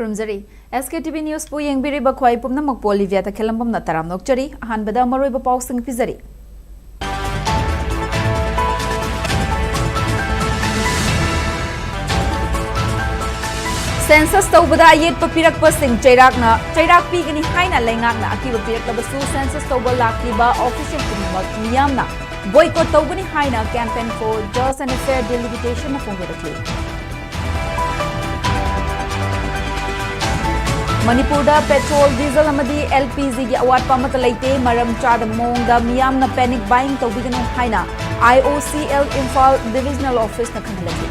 Kurumzari, SKTV News po yung biriba kway pum na magpolivya ta kilambam na taram nokchari, ahan bada maroy ba pausang pizari. Census tau bada ayat papirak pasing cairak pi gini hai na lengak na aki papirak na basu census tau ba lakli ba official kumawag niyam na boycott tau gini hai na campaign for just and fair delimitation na pungo rakli. Manipur da petrol, diesel amadi LPG gi awat pamata laite maram chada monga miyam na panic buying tawbigan haina IOCL Imphal Divisional Office na kanhalagi.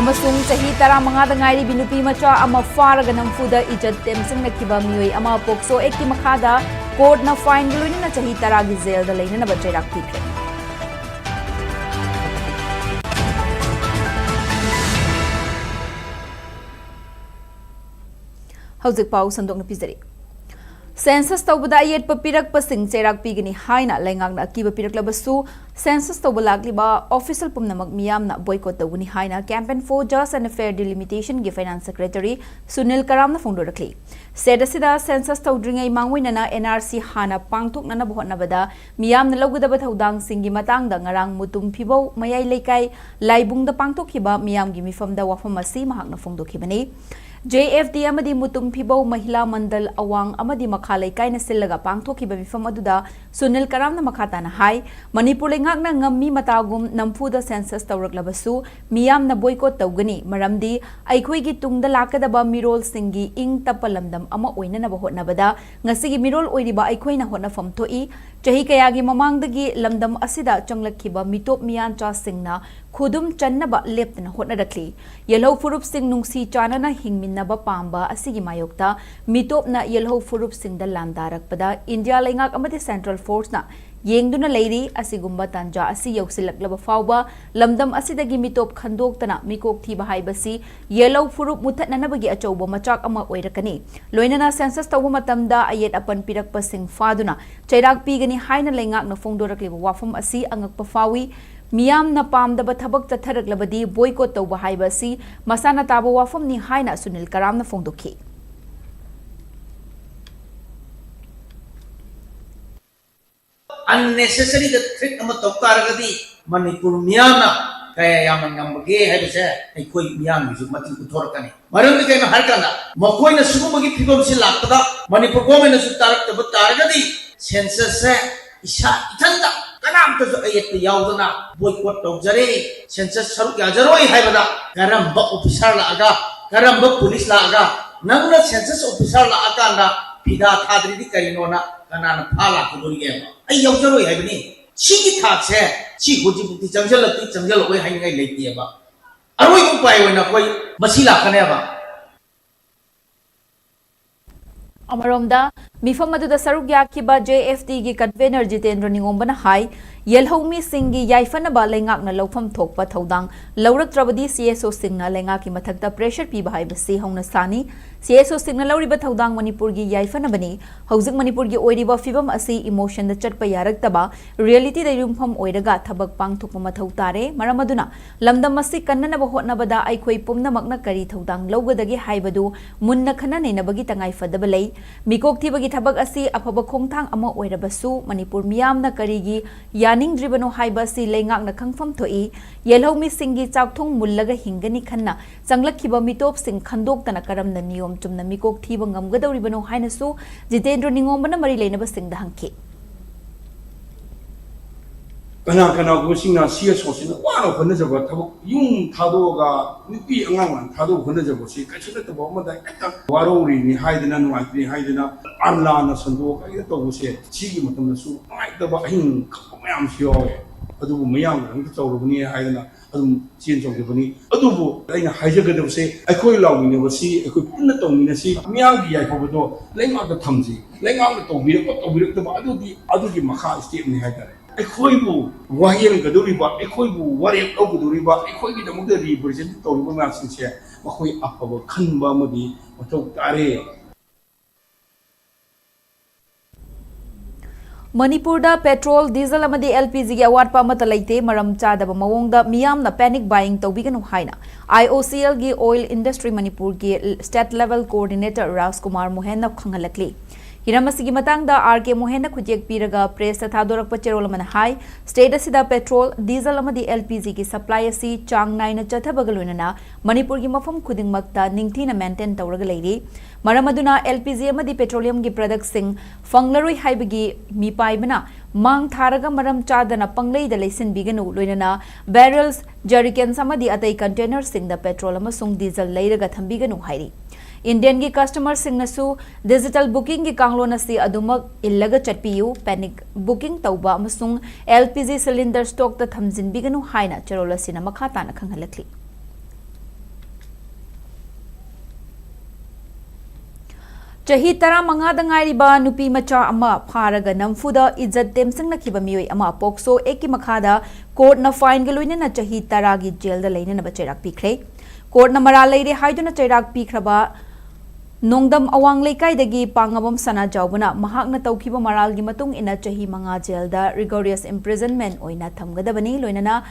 Amasung sahi tara mga dangairi binupi macha ama faraga ng fuda ijad temsing nakiba miyoy ama pokso ekti makada court na fine gulunin na sahi tara gi jail da laina na bachay rakpikre. Hauzik pau sandok na pizari. Census tawbada ayat papirak pasing cerak pigini haina lengak na akiba pirak labasu census tawbalagli ba official pum na magmiyam na boycott tawuni haina campaign for just and fair delimitation gi finance secretary Sunil Karam na phongdo rakli. Said asida census tawdringai mangwina na NRC hana pangtuk na nabuhot na bada miyam na lawgudaba tawdang singi matang da ngarang mutum pibaw mayay laikay laibung da pangtuk hiba miyam gi mifam da wafam masi mahak na phongdo kibani. JFD amadi mutung pibaw mahila mandal awang amadi makhalay kay na silaga pangthokiba mifam aduda Sunil Karam na makata na hai Manipur ngak na ngammi matagum nampuda census tawraklabasu miyam na boycott tawgani maramdi aikhoi gi tungda lakadaba mirol singi ing tapalamdam ama oina na bahot na bada ngasigi mirol oiriba aikhoi na hotna fam thoi chahi kayagi mamangdagi lamdam asida changlakhiba mitop miyan cha singna khudum channaba leptna hotna rakli yellow furup sing nungsi chana na hingminaba pamba asigi mayokta mitop na yellow furup sing da landarakpada India laingak amati Central Force na yengduna leiri asigumba tanja asi yausilaklaba fawba lamdam asidagi mitop khandoktana mikok thiba haibasi yellow furup muthatna nabagi achauba machak ama oirakani loinana census tawba matamda ayet apan pirakpa sing faduna chairak pigani haina laingak na phongdorakliba wafam asi angakpa fawi miyam na pamdaba thabak chatharaklabadi boycott tawba haibasi masana taba wafam ni haina Sunil Karam na phongdokhi. Unnecessary the trick ama tawtaragadi Manipur miyamna kaya yaman ngambage haibase aikoi miyam ju mati uthorkani maram ke na harkana makoi na sugumagi phibam si lakada Manipur government na su tarak tab taragadi census se isa ithanda kanam to ayet yaudana boycott tawjare census saruk yajaroi haibada karamba officer la aga karamba police la aga nangna census officer la aga na pida thadri di karinona kanana phala kudurige ai yaujaro haibani sigi thakse si goji bukti changjal oi haingai leiti ba aroi ko pai oina koi masila kane ba Amaromda mifam aduda saruk yakiba JFD gi convener Jitendra Ningombana hai yelhomi singi yaifana ba lengak na lofam thokpa thodang laurak trabadi CSO singna lengak ki mathakta pressure pi bahai basi hongna sani CSO singna lauriba thodang Manipur gi yaifana bani hauzik Manipur gi oiriba fibam asi emotion da chatpa yarak taba reality da yumpham oiraga thabak pang thokpa mathau tare maramaduna lamdam masi kannana ba hotna bada aikhoi pumna makna kari thodang lawgadagi haibadu munna khana nei nabagi tangai fadaba lei mikok thibagi thabak asi afaba khongthang ama oirabasu Manipur miyamna karigi yaning dribano haibasi lengak na khangfam thoi yelhomi singi chakthong mullaga hingani khanna changlakhiba mitop sing khandok tana karamna niyom chumna mikok thiba ngamgadawribano hainasu Jitendra Ningombana mari leinaba singda hangki kana gosingna CSO sina wano khona jaba thabak yung thadoga nupi angang thado khona jaba si kachila to boma da ka warori ni haidina nu ni haidina arla na sando ka ito bose chigi matam su ai da ba hin mayam sio adu mayam ang to ni haidina adu chin chong bani adu bu aina haijaga da bose aikoi lawi ni basi aikoi punna to ni si miyang gi ai ko do lenga da thamji lenga to bi to ba adu di makha step ni haidara Ekoibu wahyan kaduriba, ekoibu warek kaduriba, ekoibi da mugda represent to ba ma sinse makoi apaba khanba madi matok tare Manipur petrol, diesel amadi LPG gi awatpa amata leite maram chadaba mawongda miyamna panic buying tawbiganu haina IOCL gi oil industry Manipur gi state level coordinator Rajkumar Mohenna khangalakli Hiramasigi matangda RK Mohenna khujek piraga press ta thadorak pacherol man hai state asida petrol diesel amadi LPG gi supply asi chang naina chathabagalunana Manipur gi mafam khuding makta ningthina maintain tawraga leiri Maramaduna LPG amadi petroleum gi products sing fanglaroi haibagi mi paibana mang tharaga maram chadana panglei da lesin biganu loinana barrels jerrycans amadi atai containers sing da petrol amasung diesel leiraga thambiganu hairi Indian gi customers sing nasu digital booking gi kanglon asi adumak illaga chatpiyu panic booking tauba amasung LPG cylinder stock ta thamjin biganu haina charola sina makhata na khanghalakli Chahi tara mangada ngairiba nupi macha ama pharaga namfuda izzat temsing nakhiba mioi ama pokso eki makhada court na fine galoina na chahi tara gi jail da leina na bacherak pikre court na mara leire haiduna cherak pikraba nongdam awang leikai dagi pangabam sana jawbuna mahakna tawkhiba maral gi matung ina chahi manga jail da rigorous imprisonment oina thamgadabani loinana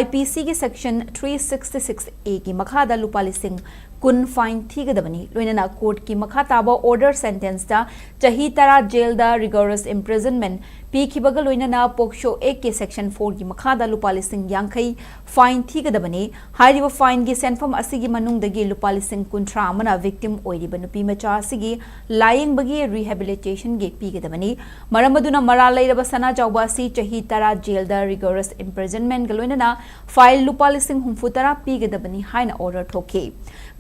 IPC gi section 366A gi makhada lupalising kun fine thigadabani loinana court ki makha taba order sentence da chahi tara jail da rigorous imprisonment pikhibaga loinana poksho 1 ke section 4 gi makha da lupalising yankhai fine thigadabani hariba fine gi senfam asigi manung dagi lupalising kuntra amana victim oiriba nupi macha asigi lying bagi rehabilitation gi pigadabani maramaduna mara leiraba sana jawba si chahi tara jail da rigorous imprisonment ga loinana file lupalising humfutara pigadabani haina order thoke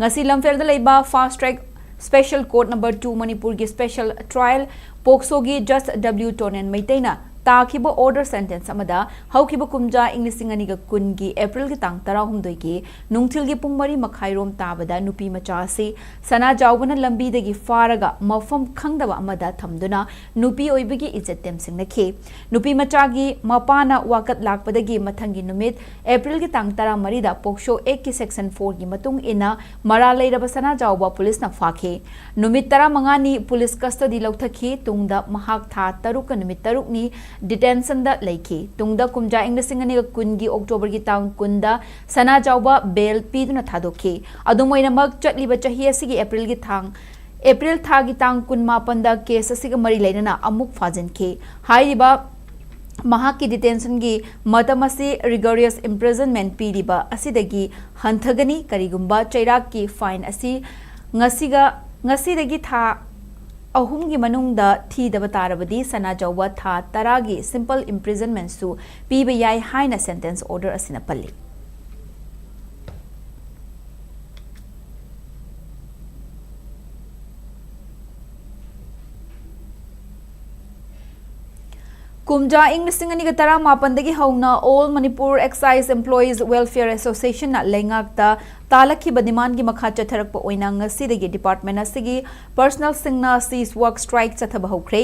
ngasi lamferda leiba fast track special court number 2 Manipur gi special trial pokso gi just W Tonen Maitaina ताखिब order sentence amada haukiba kumja inglising aniga kun gi April gi tang 13 gi nungthil gi pung mari makhairom tabada nupi macha se sana jawbana lambi dagi faraga mafam khangdaba amada thamduna nupi oibigi ijetem singna khe nupi macha gi mapana wakat lakpadagi mathangi numit April gi tang 13 da poksho 1 ki section 4 gi matung ina mara leiraba sana jawba police na fakhe numit 15 ni police custody lauthakhi tungda mahak tha taruk numit taruk ni detention da leiki tungda kumja inglising ani kungi October gi tang kunda sana jawba bail piduna thadokhi adumoina mak chatliba chahi asigi April gi thang April thagi tang kun mapanda case asiga mari leinana amuk fajin ke hairiba mahaki detention gi matamasi rigorous imprisonment piriba asidagi hanthagani karigumba chairak ki fine asi ngasidagi tha ahumgi manungda thidaba tarabadi sana jawba tha taragi simple imprisonment su piba yai haina sentence order asina palli Kumja English ani ga tara mapandagi hauna All Manipur Excise Employees Welfare Association na lengakta talakhi badiman gi makha chatharakpa oina ngasidagi department asigi personal singna cease work strike chathaba hokre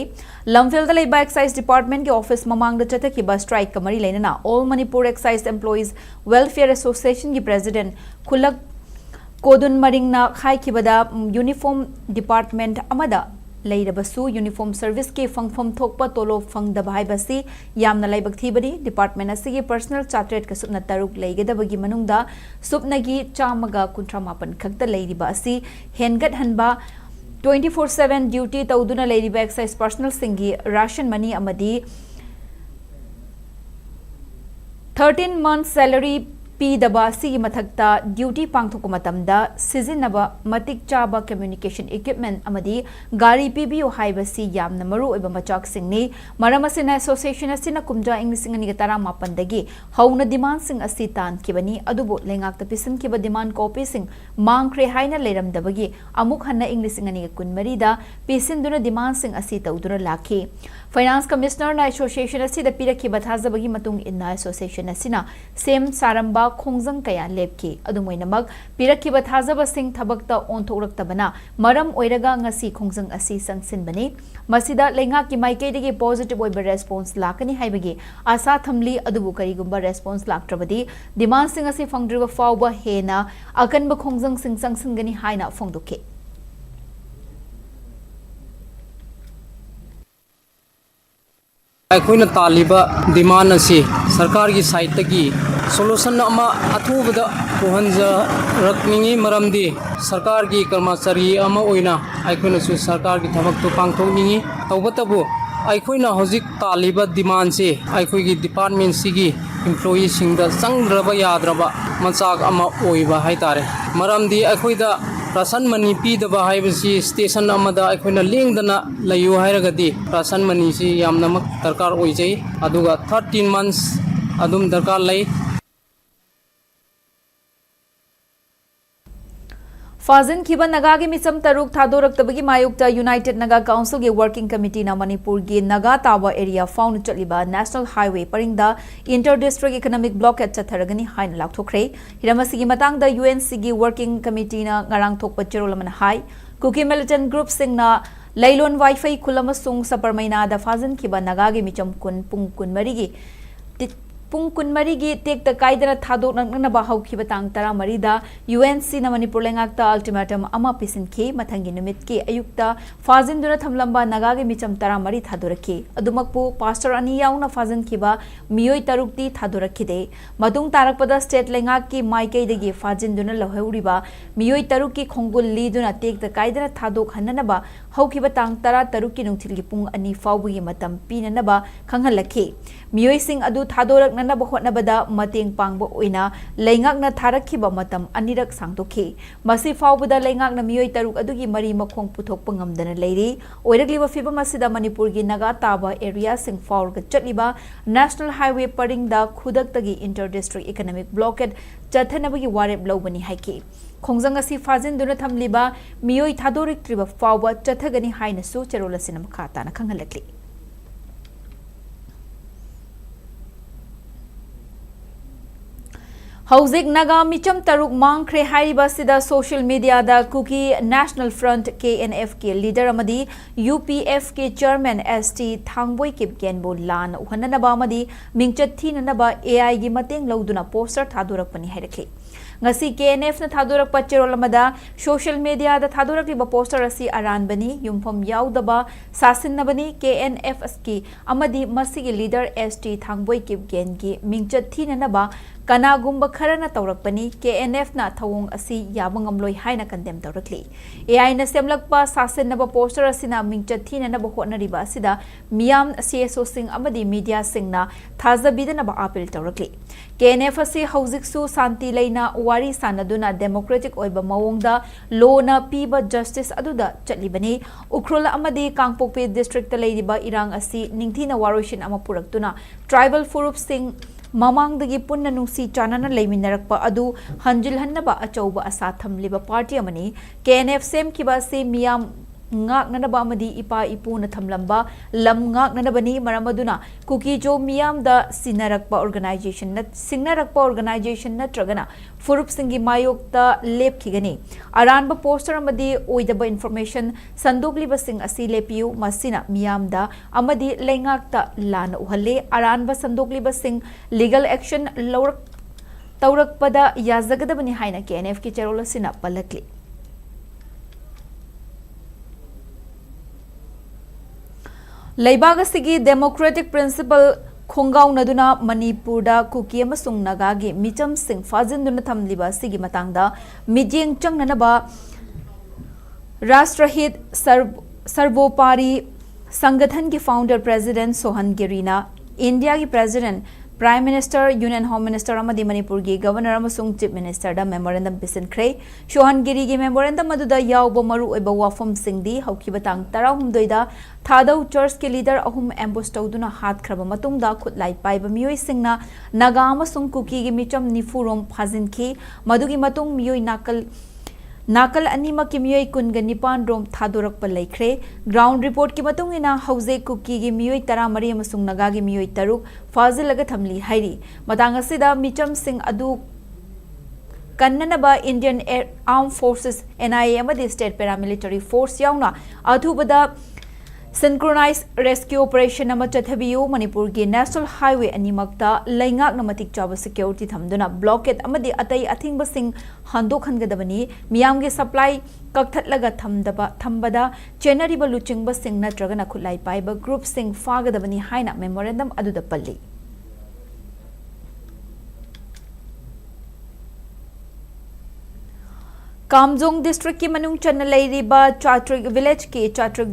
lamfel da leiba excise department gi office mamang da chathaki ba strike kamari leinana All Manipur Excise Employees Welfare Association gi president khulak kodun maringna khaikibada uniform department amada leirabasu uniform service ke fangfam thokpa tolo fangdaba haibasi yamna laibak thibani department asigi personal chartered ka supna taruk leigedabagi manungda supnagi chamaga kuntramapan khakta leiriba asi hengat hanba 24/7 duty tawduna leiriba excise personal singi ration money amadi 13 months salary pidaba sigi mathakta duty pangthokko matamda sizinaba matik chaba communication equipment amadi gari pibiyo haibasi yamna maru oiba machak singni maramasina association asina kumja inglising ani tara mapandagi hauna demand sing asi tan kibani adubo lengak ta pisin kiba demand copy sing mangkre haina leram dabagi amuk hanna inglising ani kunmari da pisin duna demand sing asi tawdura lakhi finance commissioner na association asi da piraki bathazabagi matung inna association asina same saramba khongjang kaya lepki adumoinamak pirakhiba thajaba sing thabakta onthokraktabana maram oiraga ngasi khongjang asi sangsinbani masida lenga ki maikei degi positive oiba response lakani haibagi asa thamli adubu karigumba response laktrabadi demand sing asi fangdriba fawba hena akanba khongjang sing sangsingani haina phongdokhe ꯑꯩꯈꯣꯏꯅ ꯇꯥꯜꯂꯤꯕ ꯗꯤꯃꯥꯟ ꯑꯁꯤ ꯁꯔꯀꯥꯔꯒꯤ ꯁꯥꯏꯠꯇꯒꯤ solution ꯑꯃ ꯑꯊꯨꯕꯗ ꯄꯨꯍꯟꯖꯔꯛꯅꯤꯡꯉꯤ ꯃꯔꯝꯗꯤ ꯁꯔꯀꯥꯔꯒꯤ ꯀꯔꯃꯆꯥꯔꯤ ꯑꯃ ꯑꯣꯏꯅ ꯑꯩꯈꯣꯏꯅꯁꯨ ꯁꯔꯀꯥꯔꯒꯤ ꯊꯕꯛꯇꯨ ꯄꯥꯡꯊꯣꯛꯅꯤꯡꯉꯤ ꯇꯧꯕꯇꯕꯨ ꯑꯩꯈꯣꯏꯅ ꯍꯧꯖꯤꯛ ꯇꯥꯜꯂꯤꯕ ꯗꯤꯃꯥꯟꯁꯤ ꯑꯩꯈꯣꯏꯒꯤ ꯗꯤꯄꯥꯔꯠꯃꯦꯟꯁꯤꯒꯤ ꯏꯝꯄ꯭ꯂꯣꯌꯤꯁꯤꯡꯗ ꯆꯪꯗ꯭ꯔꯕ ꯌꯥꯗ꯭ꯔꯕ ꯃꯆꯥꯛ ꯑꯃ ꯑꯣꯏꯕ ꯍꯥꯏꯇꯥꯔꯦ ꯃꯔꯝꯗꯤ ꯑꯩꯈꯣꯏꯗ ꯔꯥꯁꯟ ꯃꯅꯤ ꯄꯤꯗꯕ ꯍꯥꯏꯕꯁꯤ ꯁ꯭ꯇꯦꯁꯟ ꯑꯃꯗ ꯑꯩꯈꯣꯏꯅ ꯂꯦꯡꯗꯅ ꯂꯩꯌꯨ ꯍꯥꯏꯔꯒꯗꯤ ꯔꯥꯁꯟ ꯃꯅꯤꯁꯤ ꯌꯥꯝꯅꯃꯛ ꯗꯔꯀꯥꯔ ꯑꯣꯏꯖꯩ ꯑꯗꯨꯒ 13 months ꯑꯗꯨꯝ ꯗꯔꯀꯥꯔ ꯂꯩ ꯐꯥꯖꯤꯟꯈꯤꯕ ꯅꯥꯒꯥꯒꯤ ꯃꯤꯆꯝ ꯇꯔꯨꯛ ꯊꯥꯗꯣꯔꯛꯇꯕꯒꯤ ꯃꯥꯌꯣꯛꯇ ꯌꯨꯅꯥꯏꯇꯦꯗ ꯅꯥꯒꯥ ꯀꯥꯎꯟꯁꯤꯜꯒꯤ ꯋꯥꯔꯀꯤꯡ ꯀꯃꯤꯇꯤꯅ ꯃꯅꯤꯄꯨꯔꯒꯤ ꯅꯥꯒꯥ ꯇꯥꯕ ꯑꯦꯔꯤꯌꯥ ꯐꯥꯎꯅ ꯆꯠꯂꯤꯕ ꯅꯦꯁꯅꯦꯜ ꯍꯥꯏꯋꯦ ꯄꯔꯤꯡꯗ ꯏꯟꯇꯔ ꯗꯤꯁꯇ꯭ꯔꯤꯛ ꯏꯀꯣꯅꯣꯃꯤक ꯕ꯭ꯂꯣꯀꯦꯠ ꯆꯠꯊꯔꯒꯅꯤ ꯍꯥꯏꯅ ꯂꯥꯎꯊꯣꯛꯈ꯭ꯔꯦ ꯍꯤꯔꯝ ꯑꯁꯤꯒꯤ ꯃꯇꯥꯡꯗ UNCꯒꯤ ꯋꯥꯔꯀꯤꯡ ꯀꯃꯤꯇꯤꯅ ꯉꯔꯥꯡ ꯊꯣꯛꯄ ꯆꯦꯔꯣꯜ ꯑꯃꯅ ꯍꯥꯏ ꯀꯨꯀꯤ ꯃꯤꯂꯤꯇꯦꯟꯠ ꯒ꯭ꯔꯨꯞꯁꯤꯡꯅ ꯂꯩꯂꯣꯟ ꯋꯥꯏꯐꯩ ꯈꯨꯜ ꯑꯃꯁꯨꯡ ꯁꯄꯔꯃꯩꯅꯥꯗ ꯐꯥꯖꯤꯟꯈꯤꯕ ꯅꯥꯒꯥꯒꯤ ꯃꯤꯆꯝ ꯄꯨꯡ 14ꯒꯤ ꯇꯦꯛꯇ ꯀꯥꯏꯗꯅ ꯊꯥꯗꯣꯛꯅꯛꯅꯕ ꯍꯧꯈꯤꯕ ꯇꯥꯡ 14ꯗ UNCꯅ ꯃꯅꯤꯄꯨꯔ ꯂꯩꯉꯥꯛꯇ ꯑꯜꯇꯤꯃꯦꯇꯝ ꯑꯃ ꯄꯤꯁꯤꯟꯈꯤ ꯃꯊꯪꯒꯤ ꯅꯨꯃꯤꯠꯀꯤ ꯑꯌꯨꯛꯇ ꯐꯥꯖꯤꯟꯗꯨꯅ ꯊꯝꯂꯝꯕ ꯅꯥꯒꯥꯒꯤ ꯃꯤꯆꯝ 13 ꯊꯥꯗꯣꯔꯛꯈꯤ ꯑꯗꯨꯃꯛꯄꯨ ꯄꯥꯁꯇꯔ ꯑꯅꯤ ꯌꯥꯎꯅ ꯐꯥꯖꯤꯟꯈꯤꯕ ꯃꯤꯑꯣꯏ 6ꯇꯤ ꯊꯥꯗꯣꯔꯛꯈꯤꯗꯦ ꯃꯇꯨꯡ ꯇꯥꯔꯛꯄꯗ ꯁ꯭ꯇꯦꯠ ꯂꯩꯉꯥꯛꯀꯤ ꯃꯥꯏꯀꯩꯗꯒꯤ ꯐꯥꯖꯤꯟꯗꯨꯅ ꯂꯧꯍꯧꯔꯤꯕ ꯃꯤꯑꯣꯏ 6ꯀꯤ ꯈꯣꯡꯒꯨꯜ ꯂꯤꯗꯨꯅ ꯇꯦꯛꯇ ꯀꯥꯏꯗꯅ ꯊꯥꯗꯣꯛꯍꯟꯅꯅꯕ ꯍꯧꯈꯤꯕ ꯇꯥꯡ 13ꯀꯤ ꯅꯨꯡꯊꯤꯜꯒꯤ ꯄꯨꯡ 2 ꯐꯥꯎꯕꯒꯤ ꯃꯇꯝ ꯄꯤꯅꯅꯕ ꯈꯪꯍꯜꯂꯛꯈꯤ ꯃꯤꯑꯣꯏꯁꯤꯡ ꯑꯗꯨ ꯊꯥꯗꯣꯔꯛꯅꯅꯕ ꯍꯣꯠꯅꯕꯗ ꯃꯇꯦꯡ ꯄꯥꯡꯕ ꯑꯣꯏꯅ ꯂꯩꯉꯥꯛꯅ ꯊꯥꯔꯛꯈꯤꯕ ꯃꯇꯝ ꯑꯅꯤꯔꯛ ꯁꯥꯡꯗꯣꯛꯈꯤ ꯃꯁꯤ ꯐꯥꯎꯕꯗ ꯂꯩꯉꯥꯛꯅ ꯃꯤꯑꯣꯏ 6 ꯑꯗꯨꯒꯤ ꯃꯔꯤ ꯃꯈꯣꯡ ꯄꯨꯊꯣꯛꯄ ꯉꯝꯗꯅ ꯂꯩꯔꯤ ꯑꯣꯏꯔꯛꯂꯤꯕ ꯐꯤꯚꯝ ꯑꯁꯤꯗ ꯃꯅꯤꯄꯨꯔꯒꯤ ꯅꯥꯒꯥ ꯇꯥꯕ ꯑꯦꯔꯤꯌꯥꯁꯤꯡ ꯐꯥꯎꯔꯒ ꯆꯠꯂꯤꯕ ꯅꯦꯁꯅꯦꯜ ꯍꯥꯏꯋꯦ ꯄꯔꯤꯡꯗ ꯈꯨꯗꯛꯇꯒꯤ ꯏꯟꯇꯔ ꯗꯤꯁꯇ꯭ꯔꯤꯛ ꯏꯀꯣꯅꯣꯃꯤक ꯕ꯭ꯂꯣꯀꯦꯠ ꯆꯠꯊꯅꯕꯒꯤ ꯋꯥꯔꯦꯞ ꯂꯧꯕꯅꯤ ꯍꯥꯏꯈꯤ ꯈꯣꯡꯖꯪ ꯑꯁꯤ ꯐꯥꯖꯤꯟꯗꯨꯅ ꯊꯝꯂꯤꯕ ꯃꯤꯑꯣꯏ ꯊꯥꯗꯣꯔꯛꯇ꯭ꯔꯤꯕ ꯐꯥꯎꯕ ꯆꯠꯊꯒꯅꯤ ꯍꯥꯏꯅꯁꯨ ꯆꯦꯔꯣꯜ ꯑꯁꯤꯅ ꯃꯈꯥ ꯇꯥꯅ ꯈꯪꯍꯜꯂꯛꯂꯤ ꯍꯧꯖꯤꯛ ꯅꯥꯒꯥ ꯃꯤꯆꯝ 6 ꯃꯥꯡꯈ꯭ꯔꯦ ꯍꯥꯏꯔꯤꯕ ꯑꯁꯤꯗ ꯁꯣꯁꯤꯌꯦꯜ ꯃꯤडियाꯗ ꯀꯨꯀꯤ ꯅꯦꯁꯅꯦल फ्रंट KNFꯒꯤ ꯂꯤꯗꯔ ꯑꯃꯗꯤ UPFꯒꯤ ꯆꯦꯌꯔꯃꯦꯟ ST ꯊꯥꯡꯕꯣꯏ ꯀꯤꯞꯒꯦꯟꯕꯨ ꯂꯥꯟꯅ ꯎꯍꯟꯅꯅꯕ ꯑꯃꯗꯤ ꯃꯤꯡꯆꯠ ꯊꯤꯅꯅꯕ AIꯒꯤ ꯃꯇꯦꯡ ꯂꯧꯗꯨꯅ ꯄꯣꯁꯇꯔ ꯊꯥꯗꯣꯔꯛꯄꯅꯤ ꯍꯥꯏꯔꯛꯈꯤ ngasi KNFna thadorappa cherol amada social media da thadorakliba poster asi aranbani yumpham yaudaba sasinnabani KNF aski amadi masigi leader ST Thangboi Kipgen gi mingchat thinanaba kanagumba kharana tawrakpani KNF na thawong asi yabangamloi haina condemn tawrakli AI na semlakpa sasinnaba poster asina mingchat thinanaba hotnariba asida miyam CSO sing amadi media singna thazabidanaba appeal tawrakli KNF asi haujiksu santi leina wari sanaduna democratic oiba mawongda lona piba justice aduda chatlibani ukrula amadi kangpokpe district leiriba irang asi ningthina waroishin ama puraktuna tribal furup sing mamangdagi punna nungsi chanana leiminarakpa adu hanjilhannaba achauba asa thamliba party amani KNF sem kiba se miyam ngaknanaba amadi ipa ipuna thamlamba lam ngaknanabani maramaduna kuki jo miyam da sinarakpa organization natragana furup singi mayokta lepkhigani aranba poster amadi oidaba information sandogliba sing asi lepiu masina miyam da amadi lengakta lana uhalle aranba sandogliba sing legal action taurakpada yazagadabani haina KNF ki cherola sina palakli Laibagasi democratic principle khongaunaduna Manipurda kuki amasung nagagi micham sing fajinduna thamliba sigi matangda mijeng changnanaba Rashtrahit Sarvopari Sangathan ki founder president Sohan Girina India ki president Prime Minister Union Home Minister amadi Manipur gi Governor amasung Chief Minister da memorandum bisinkhre Sohan Giri gi memorandum aduda yawba maru oiba wafam singdi haukiba tang 16 da Thadau Church ke leader ahum ambush tawduna hat khraba matungda khutlai paiba miyoi singna naga amasung kuki gi micham nifurom phazinki madugi matung miyoi nakal anima ki miyoi kunga nipan rom thadorakpa laikhre ground report ki matungina hauze kuki gi miyoi 13 amasung naga gi miyoi 6 fazilaga thamli hairi matang asida micham sing adu kannanaba Indian Armed Forces NIA amadi State Paramilitary Force yauna athubada Synchronized rescue operation ama chathabiyu Manipur gi national highway animakta laingak na matik chaba security thamduna blockade amadi atai athingba sing handok hangadabani miyam gi supply kakthatlaga thambada chenariba luchingba sing natraga na khulai paiba group sing fagadabani haina memorandum aduda palli Kamjong district ki manung channa leiriba Chatrik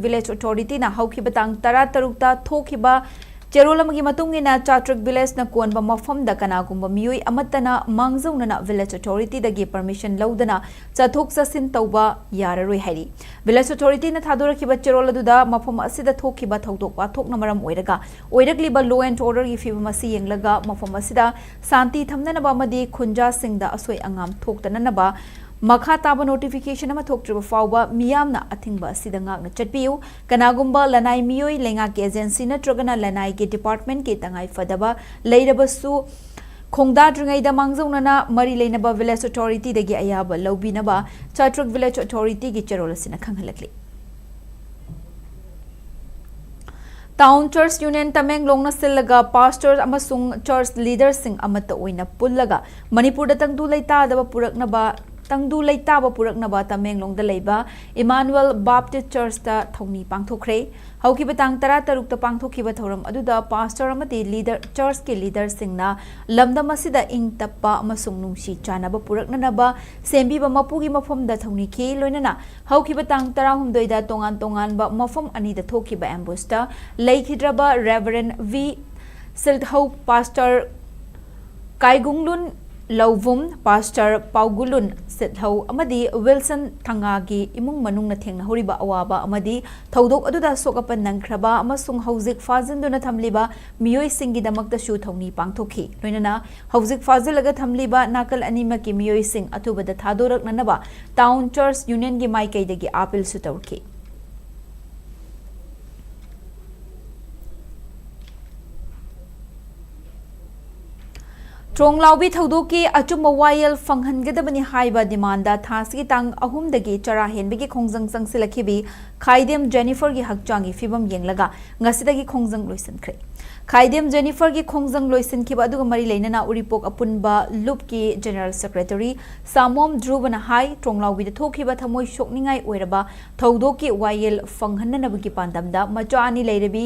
village authority na haukiba tang tara tarukta thokiba cherolamagi matungina Chatrik village na konba mafam da kanagumba miyoi amatana mangzauna village authority dagi permission laudana chathok chasin tauba yararoi hairi village authority na thadurakiba cheroladuda mafam asida thokiba thodok pathok na maram oiragliba law and order gi fibama si yenglaga mafam asida santi thamnana ba madi khunja singda asoi angam thoktana ba Makha taba notification ama thoktriba fawba miyamna athingba asida ngakna chatpiu kanagumba lanai miyoi lenga ke agency natragana lanai ke department ke tangai fadaba leirabasu khongda dringai da mangzaunana mari leinaba village authority dagi ayaba lobinaba Chatrik village authority gi cherolasina khanghalakli Town Church Union Tamenglong na silaga pastors amasung church leaders sing amata oina pullaga Manipur da tangdu leita daba purakna ba tangdu leitaba puraknaba Tamenglong da leiba Emmanuel Baptist Church da thongni pangthokre haukiba tang tara taruk ta pangthokiba thoram aduda pastor amati leader church ke leader singna lamdam asida ing tappa amasung nungsi chanaba puraknanaba sembiba mapugi mafam da thongni ke loinana haukiba tang tara humdoi da tongan ba mafam ani da thokiba ambush ta leikidraba Reverend V Silthau Pastor Kaigunglun Lovum Pastor Paugulun Sithau amadi Wilson Thangagi imung manung na thengna horiba awaba amadi thodok aduda sokapan nangkraba amasung hauzik fazinduna thamliba miyoi singi damakta shu thongni pangthokhi loinana hauzik fazilaga thamliba nakal anima ki miyoi sing athubada thadorak nanaba Town Church Union gi maikai dagi appeal su tawki Tronglaubi thaudoki achuma wayel fanghangadabani haiba demanda thasgi tang ahumdagi chara henbigi khongjang sangsilakhibi Khaidem Jennifer gi hakchangi fibam yenglaga ngasidagi khongjang loisankhre Khaidem Jennifer gi khongjang loisankhiba aduga mari leinana uripok apunba loop ki general secretary Samom Dhrubana hai Tronglaubi da thokhiba thamoi shokningai oiraba thaudoki wayel fanghananabagi pandamda machani leirabi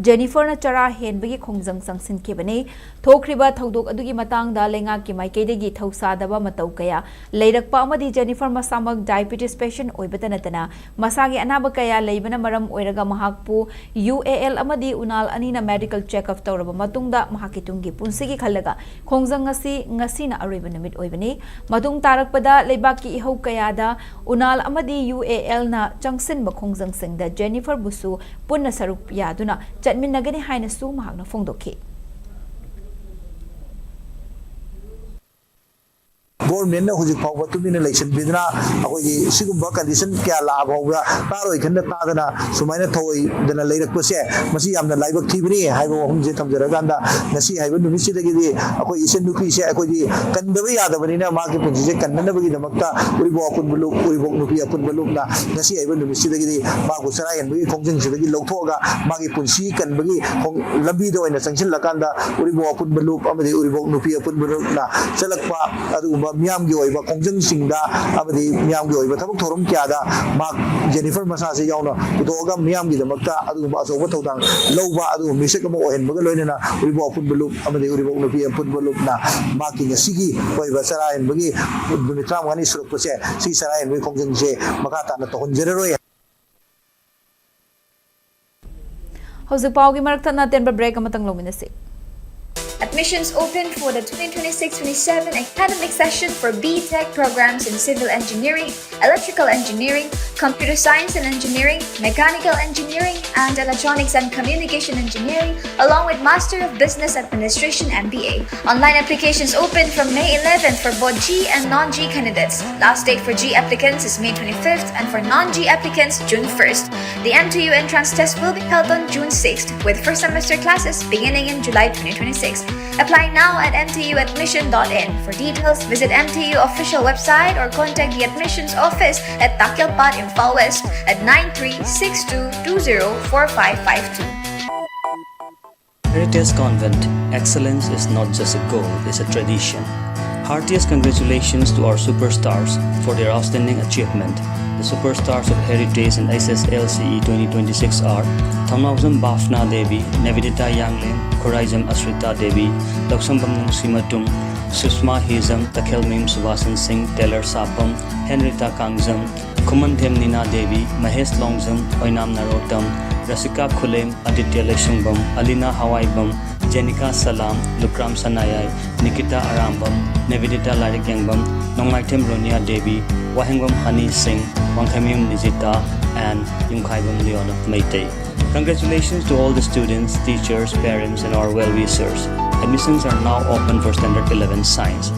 Jennifer na chara henbigi khongjang sangsinkhibani thokriba thaudok adugi da lenga ki maikaidagi thausadaba matau kaya leirakpa amadi Jennifer masamak diabetes patient oibatanatana masagi anaba kaya leibana maram oiraga mahakpu UAL amadi unal anina medical check up tawraba matungda mahakitungi punsigi khallaga khongjang ngasi na aroiba namit oibani matung tarakpada leibaki ihau kaya da unal amadi UAL na changsin ba khongjang singda Jennifer busu punna sarup yaduna chatminagani haina su mahakna phongdokhi Government na hujik pawba tumina election bidna akoi sigumba condition kya la bawga taroi khanda tadana sumaina thoi dana leirak pose masi yamna laibak thibni haibo humje thamjara ganda nasi haibo numisi dagi di akoi isen nupi se akoi di kandabe yadabani na ma ke punji je kanna bagi damakta uribo apun bulu uribo nupi apun bulu na nasi haibo numisi dagi di ma ko sara yan bagi khongjing se dagi lawthoga ma ke punsi kan bagi lambi do ina sangsin lakanda uribo apun bulu amadi uribo nupi apun bulu na selakpa adu miyam gi oiba khongjang singda amadi miyam gi oiba thabak thorum kya da ma Jennifer masa se yauna udoga miyam gi damakta adu ba so thodang lowba adu misek mo ohen baga loinena uribo apun bulu amadi uribo nupi apun bulu na ma ki ngasigi oiba sarain bagi dumitram gani suruk pose si sarain bagi khongjang se makata na to honjeroi Hauzik paugi marakta na tenba break amatang lominasi Admissions open for the 2026-27 academic session for B.Tech programs in Civil Engineering, Electrical Engineering, Computer Science and Engineering, Mechanical Engineering, and Electronics and Communication Engineering, along with Master of Business Administration MBA. Online applications open from May 11th for both G and non-G candidates. Last date for G applicants is May 25th and for non-G applicants June 1st. The M2U entrance test will be held on June 6th with first semester classes beginning in July 2026. Apply now at mtuadmission.in. For details, visit MTU official website or contact the admissions office at Takyalpat, Imphal West at 9362204552. Heritage Convent, excellence is not just a goal, it's a tradition. Heartiest congratulations to our superstars for their outstanding achievement. The superstars of Heritage and SSLCE 2026 are Thamnauzam Bafna Devi, Nevidita Yanglin, Koraizam Asrita Devi, Loksambam Nungsimatung, Susma Hizam, Takhelmim Subasan Singh, Taylor Sapam, Henrita Kangzam, Kumanthem Nina Devi, Mahesh Longzam, Oinam Narotam, Rasika Khulem, Aditya Leshumbam, Alina Hawaibam, Jenica Salam, Lukram Sanayay, Nikita Arambam, Nevidita Larikangbam, Nongmaitem Ronia Devi, Wahengwam Hani Singh, Wangkhamim Nijita, and Yumkhaibam Leona Meitei. Congratulations to all the students, teachers, parents, and our well-wishers. Admissions are now open for Standard 11 Science.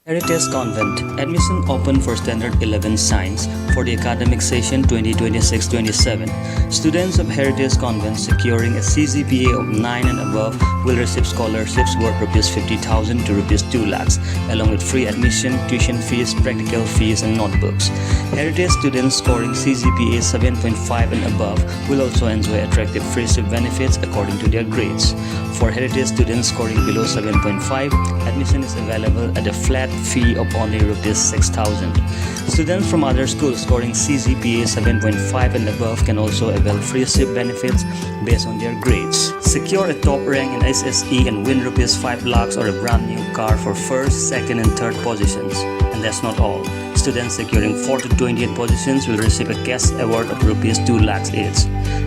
Heritage Convent, admission open for Standard 11 Science for the academic session 2026-27. Students of Heritage Convent securing a CGPA of 9 and above will receive scholarships worth ₹50,000 to ₹2 lakhs, along with free admission, tuition fees, practical fees, and notebooks. Heritage students scoring CGPA 7.5 and above will also enjoy attractive friendship benefits according to their grades. For Heritage students scoring below 7.5, admission is available at a flat fee of only ₹6,000. Students from other schools scoring CGPA 7.5 and above can also avail friendship benefits based on their grades. Secure a top rank in SSE and win ₹5 lakhs or a brand new car for first, second, and third positions. And that's not all. Students securing 4 to 28 positions will receive a cash award of ₹2 lakhs each.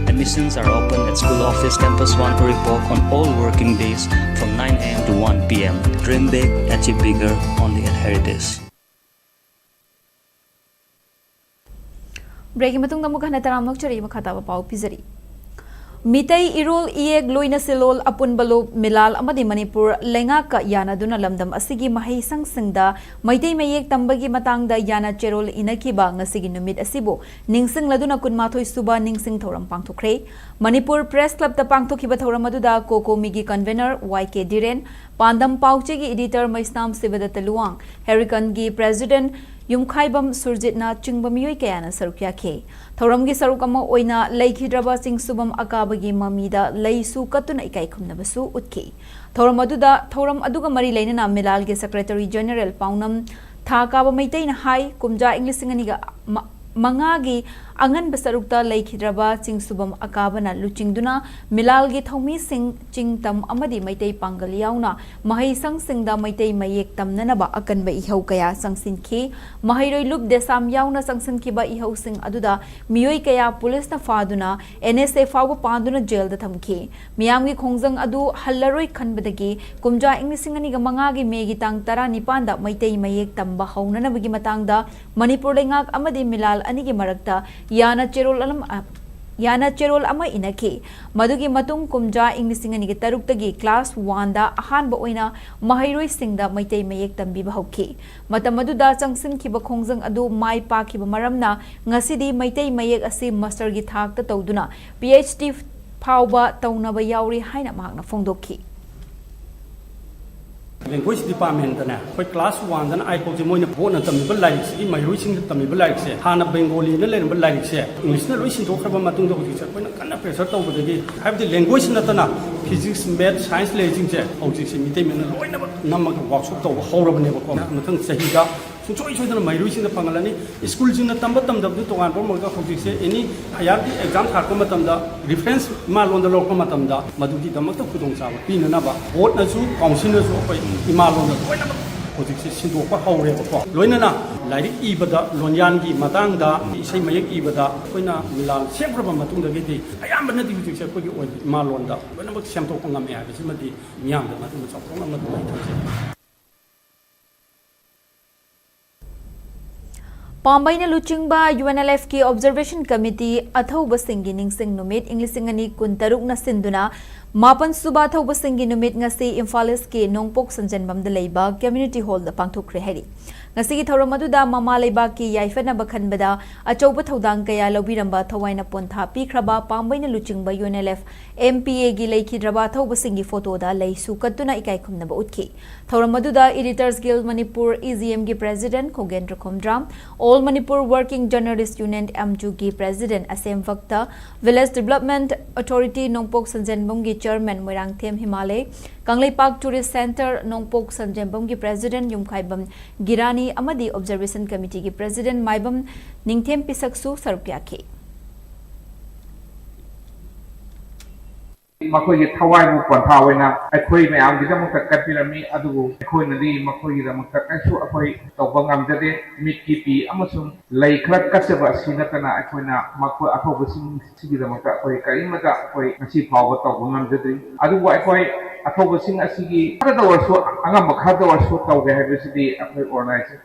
Admissions are open at School Office Campus 1 Oripok on all working days from 9 a.m. to 1 p.m. Dream big, achieve bigger, only at Heritage. Breaking matung namu kana taram nok chari makata ba pau pizari. Mitai irol ieg loina silol apun balo milal amadi Manipur lenga ka yana duna lamdam asigi mahai sang singda maitai mayek tambagi matangda yana cherol inakiba ngasigi numit asibo ningsing laduna kunmathoi suba ningsing thoram pangthokre. Manipur Press Club ta pangthokiba thoram aduda Koko Migi convener YK Diren, Pandam Pauchegi editor Maisnam Sivadata Luang, Herican gi president Yumkhaibam Surjitna Chingbamiyoi kayana sarukyake. Thoramgi sarukama oina laikhidraba Chingsubam akabagi mamida laisu katuna ikai khumnabasu utki. Thoram aduga mari lainana Milalge Secretary General Paunam Thakaba Maitain Hai Kumja English Singaniga Mangagi Angan Basarukta Laikhidraba Chingsubam Akabana Luchingduna Milalgi Thomi Singh Chingtam Amadi Maitei Pangaliauna Mahai Sang Singda Maitei Mayek Tamnanaba Akan ba ihaw kaya Sangsin Ki Mahairoi Lup Desam Yauna Sangsin Ki ba ihaw Sing Aduda Miyoi kaya Police na Faduna NSA Fawa Panduna Jail da Thamki Miyamgi Khongjang Adu Hallaroi Khanbadagi Kumja Inglisingani ga Mangagi Megi Tang Tara Nipanda Maitei Mayek Tamba Haunana Bagi Matangda Manipur Lengak Amadi Milal Anigi Marakta Yana Cherol ama inaki madugi matung kumja inglisingani ge taruktagi class 1 da ahan ba oina mahairoi singda maitai mayek tambi ba hokki matam maduda changsin khiba khongjang adu mai pa khiba maramna ngasidi maitai mayek asi master gi thak ta tawduna PhD phawba tawnaba yauri haina mahakna phongdokki. Language department na koi class 1 dan ai ko je moina bona tammi ba lai si mai roi sing tammi ba lai se hana bengali na len ba lai se english na roi sing do khaba matung do ji koi na kana pressure taw ba de have the language na tana physics math science le jing je au ji si mi te men loi na namma ka workshop taw hawra ba ne ba ko mathang sahi ga choi choi dana mai roi sing da pangalani school jing na tamba tam da to wan por ga khoti se any ayar di exam thar ko matam da reference ma lon da lok ko matam da madu di damak ta khudong sa ba pi na ba board na su council na su koi imalon da koi na khoti se sindu ko hawre ko loina na lairik ibada lonyan gi matang da isai mayek ibada koi na milal sempre ba matung da gi ayam ba na di ju se ko gi oi imalon da koi na ba sem to ko ngam ya bi si ma di miyam da matung sa ko ngam ma ta Pambaina Luchingba UNLF ki Observation Committee Athauba Singi Ningsing Numit Inglisingani Kuntaruk na Sinduna मापन सुबा थौबसिंगी नुमित ngasi Imphal ki nongpok sanjanbamda leiba community hall da pangthokre hari ngasi gi thoram aduda mama leiba ki yaifana bakhanbada achouba thodang kaya lobiramba thawaina pontha pikraba pambaina luchingba UNLF MPA gi leikidraba thaubasingi photo da leisu katuna ikai khumnaba utki thoram aduda Editors Guild Manipur EGM gi president Khogendra Khomdram All Manipur Working Journalist Union MJU gi president Asem Vakta Village Development Authority Nongpok Sanjanbam gi chairman Moirang Them Himalay Kangleipak Tourist Center Nongpok Sanjanbam gi president Yumkhaibam Girani amadi Observation Committee gi president Maibam Ningthem Pisaksu Sarupyaki ꯃꯈꯣꯏꯒꯤ ꯊꯋꯥꯏꯕꯨ ꯄꯣꯟꯊꯥ ꯑꯩꯈꯣꯏ ꯃꯌꯥꯝꯒꯤꯗꯃꯛꯇ ꯀꯠꯄꯤꯔꯝꯃꯤ ꯑꯗꯨꯕꯨ ꯑꯩꯈꯣꯏꯅꯗꯤ ꯃꯈꯣꯏꯒꯤꯗꯃꯛꯇ ꯀꯩꯁꯨ ꯑꯩꯈꯣꯏ ꯇꯧꯕ ꯉꯝꯖꯗꯦ ꯃꯤꯠꯀꯤ ꯄꯤ ꯑꯃꯁꯨꯡ ꯂꯩ ꯈꯔ ꯀꯠꯆꯕ ꯑꯁꯤ ꯅꯠꯇꯅ ꯑꯩꯈꯣꯏꯅ ꯃꯈꯣꯏ ꯑꯊꯧꯕꯁꯤꯡꯒꯤꯗꯃꯛꯇ ꯑꯩꯈꯣꯏ ꯀꯔꯤꯃꯠꯇ ꯑꯩꯈꯣꯏ ꯉꯁꯤ ꯐꯥꯎꯕ ꯇꯧꯕ ꯉꯝꯖꯗ꯭ꯔꯤ ꯑꯗꯨꯕꯨ ꯑꯩꯈꯣꯏ ꯑꯊꯧꯕꯁꯤꯡ ꯑꯁꯤꯒꯤ ꯈꯔꯗ ꯑꯣꯏꯔꯁꯨ ꯑꯉꯝꯕ ꯈꯔꯗ ꯑꯣꯏꯔꯁꯨ ꯇꯧꯒꯦ ꯍꯥꯏꯕꯁꯤꯗꯤ ꯑꯩꯈꯣꯏ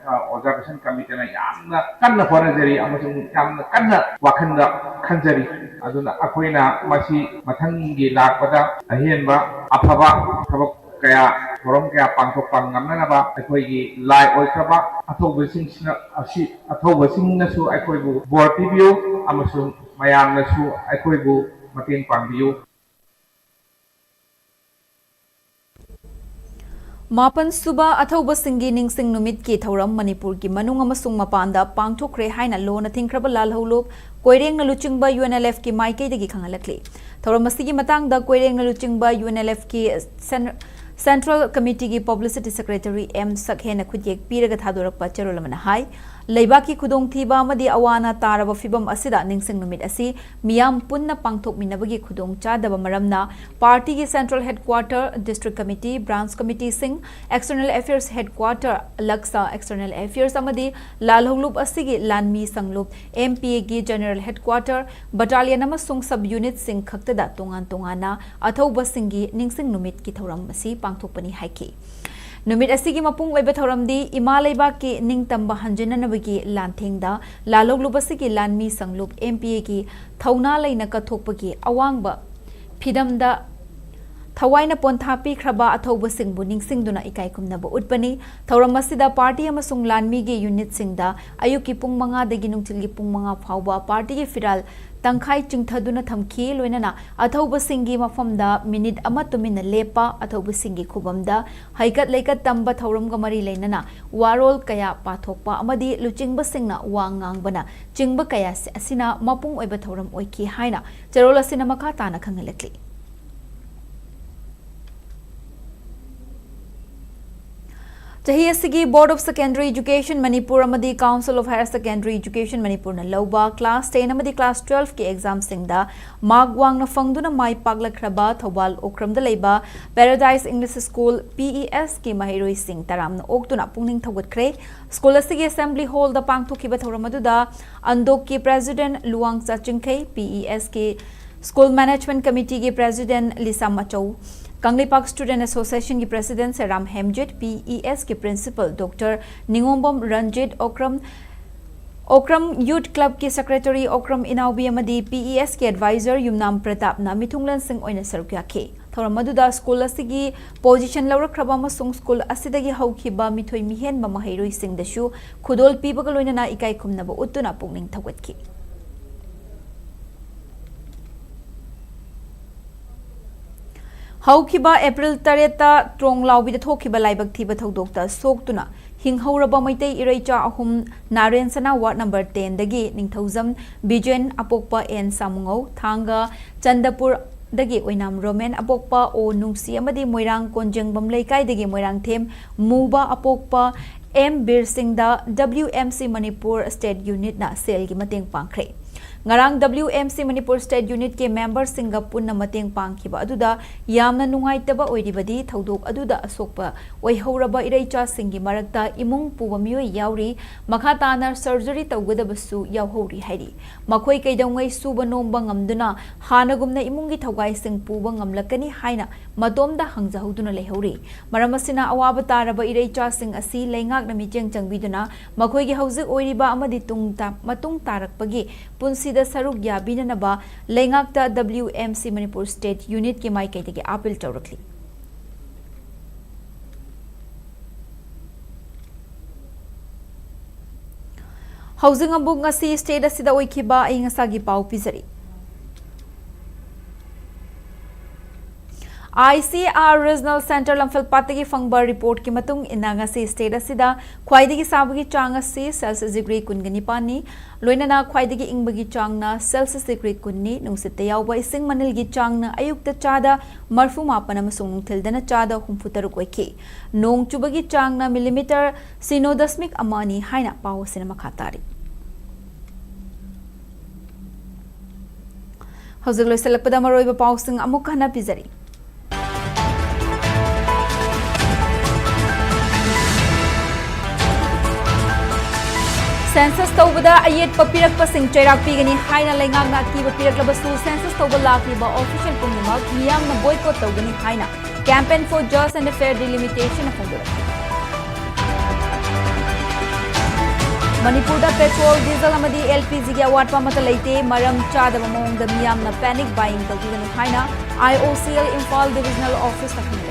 ꯑꯣꯕꯖꯔꯕꯦꯁꯟ ꯀꯃꯤꯇꯤꯅ ꯌꯥꯝꯅ ꯀꯟꯅ ꯍꯣꯠꯅꯖꯔꯤ ꯑꯃꯁꯨꯡ ꯌꯥꯝꯅ ꯀꯟꯅ ꯋꯥꯈꯜꯗ ꯈꯟꯖꯔꯤ ꯑꯗꯨꯅ ꯑꯩꯈꯣꯏꯅ ꯃꯁꯤ ꯃꯊꯪꯒꯤ ꯂꯥꯛꯄꯗ ꯑꯍꯦꯟꯕ ꯑꯐꯕ ꯊꯕꯛ ꯀꯌꯥ ꯊꯧꯔꯝ ꯀꯌꯥ ꯄꯥꯡꯊꯣꯛꯄ ꯉꯝꯅꯅꯕ ꯑꯩꯈꯣꯏꯒꯤ ꯂꯥꯏ ꯑꯣꯏꯈ꯭ꯔꯕ ꯑꯊꯧꯕꯁꯤꯡꯅꯁꯨ ꯑꯩꯈꯣꯏꯕꯨ ꯕꯣꯔ ꯄꯤꯕꯤꯌꯨ ꯑꯃꯁꯨꯡ ꯃꯌꯥꯝꯅꯁꯨ ꯑꯩꯈꯣꯏꯕꯨ ꯃꯇꯦꯡ ꯄꯥꯡꯕꯤꯌꯨ Mapan suba athaubasingi ningsing numit ki thauram Manipur ki manung amasung mapanda pangthokre haina lona thingkraba lalholop koireng na luchingba UNLF ki maikei dagi khangalakli thauram asigi matang da koireng na luchingba UNLF ki Central Committee ki Publicity Secretary M Sakhena khudiyek piraga thadorakpa charolamana hai leibaki khudong thiba amadi awana taraba fibam asida ningsing numit asi miyam punna pangthok minabagi khudong chadaba maramna party ki Central Headquarter District Committee Branch Committee sing External Affairs Headquarter Laksa External Affairs amadi lalholup asigi lanmi sanglup MPA ki General Headquarter Battalion amasung sub unit sing khaktada tongan tongana athauba singi ningsing numit ki thoram asi pangthokpani haiki Numit asigi mapung oiba thoramdi ima leibak ki ningtamba hanjinanabagi lanthengda lalolubasigi lanmi sanglup MPA ki thauna leina kathokpagi awangba phidamda Thawaina ponthapi khraba athauba singbu ningsingduna ikai kumnaba utpani thauram asida party amasung lanmi gi unit singda ayuki pung manga dagi nungchilgi pung manga phauba party gi firal tangkhai chingthaduna thamki loinana athauba singi mafamda minute ama tumina lepa athauba singi khubamda haikat leikat tamba thauram ga mari leinana warol kaya pathokpa amadi luchingba singna wangangbana chingba kaya asina mapung oiba thauram oiki haina charol asina makha tana khangalakli Chahi asigi Board of Secondary Education Manipur amadi Council of Higher Secondary Education Manipur na lauba class 10 amadi class 12 ki exam singda mark wang na fangduna mai paglakhraba Thobal Okram da leiba Paradise English School PES ki mahiroi sing taram na oktuna pungning thogatkre school asigi assembly hall da pangthokiba thoramadu da andok ki president Luang Chachingkhei PES ki School Management Committee ki president Lisa Machau Kangleipak Student Association ki President Ram Hemjit, PES ki Principal Dr. Ningombom Ranjit Okram Youth Club ki Secretary Okram Inaubi amadi PES ki Advisor Yumnam Pratap na Mithunglan Singh oina sarukya Thoramadu school asigi position lawrakraba amasung school asidagi haukhiba mithoi mihenba mahairoi singdashu khudol pibaga loinana ikai khumnaba uttuna pungning thawatki Haukiba April Tareta Trong Laubida Tokiba Laibak Tiba Todokta Soktuna Hinghauraba Maitei Irecha Ahum Naren Sana Ward number 10 Dagi Ningthozam Bijen Apokpa N Samungo Thanga Chandapur Dagi Oinam Roman Apokpa O Nungsi Amadi Moirang Konjangbam Laikai Dagi Moirang Them Muba Apokpa M Bir Singh da WMC Manipur State Unit na sel gi mateng pangkhre Ngarang WMC Manipur State Unit ke member singa punna mateng pangkhiba aduda yamna nungaitaba oiribadi thodok aduda asokpa oihauraba ireicha singi marakta imung puba mioi yauri makhatana surgery tawgadabasu yawhori hairi makhoi kaidawngai suba nomba ngamduna hanagumna imungi thogai sing puba ngamlakani haina matomda hangjahoduna lehauri maramasina awaba taraba ireicha sing asi leingak na mijeng changbiduna makhoi gi hauzik oiriba amadi matung tarakpagi punsi asida saruk yabinanaba lengakta WMC Manipur State Unit ki maikaitagi appeal tawrakli. Housing abuk ngasi state asida oikiba ay ngasagi pau pizari. ICR Regional Center Imphal Patagi Fangba report ki matung ina ngasi state asida khwaidagi sabagi chang asi Celsius degree kunganipani loinana khwaidagi ingbagi changna Celsius degree kunni nungsitte yawba ising manilgi changna ayukta chada marfu mapana masung nungthildana chada humfutaruk oiki nong chubagi changna millimeter sinodasmik amani haina paw sinama khatari. Hozig loisalakpada maroiba pawsing amuk hana pizari. Census tawbada ayet papirak pasing chairak pigani haina lengang na ki papirak labasu census tawba lakliba official pumnamak miyam na boycott tawgani haina campaign for just and fair delimitation of Manipur. Manipur da petrol diesel amadi LPG gi awat pamata leite maram chada mamong da miyam na panic buying tawgani haina IOCL Imphal divisional office takni.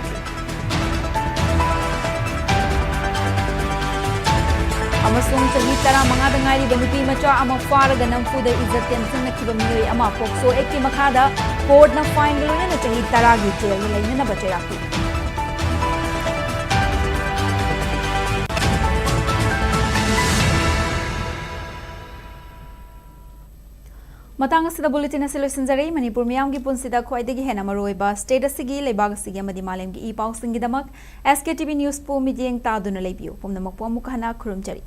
Amasung chahi tara mangada ngari banupi macha ama faraga namfuda izzat tension nakiba miyoi ama pokso ekki makhada court na fine galone na chahi tara gi jail ni laina na bachayaki. Matang asida bulletin asilo sinzari Manipur miyam gi punsida khwaidagi hena maroiba state asigi lebag asigi amadi malem gi ipaw singidamak SKTV news po midyeng ta duna lebiu pumnamak po amukhana khurumjari.